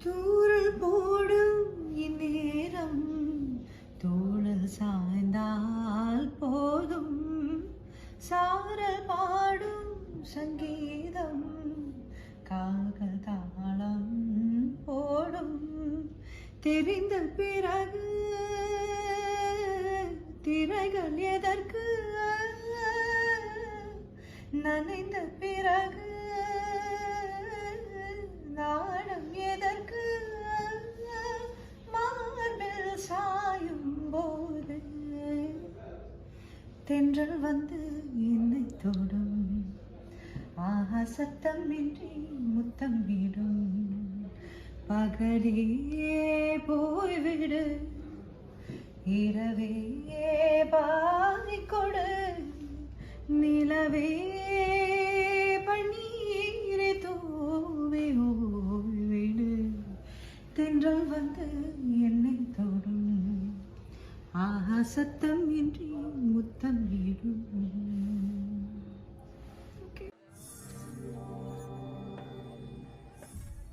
தூரல் போடும் இந்நேரம் தோழல் சாய்ந்தால் போதும். சாரல் பாடும் சங்கீதம் கால்கள் தாளம் போடும். தெரிந்த பிறகு திரைகள் எதற்கு? நனைந்த பிறகு நாணம் எதற்கு? மார்பில் சாயும் போது தென்றல் வந்து என்னை தொடும். ஆஹா சத்தம் இன்றி முத்தம் விடும். பகலே போய்விடு, இரவே பாதி கொடு. நிலவே பன்னீரை தூவி ஓய்விடு. தென்றல் வந்து என்னை தொடும். ஆஹா சத்தம் இன்றி முத்தம் விடும்.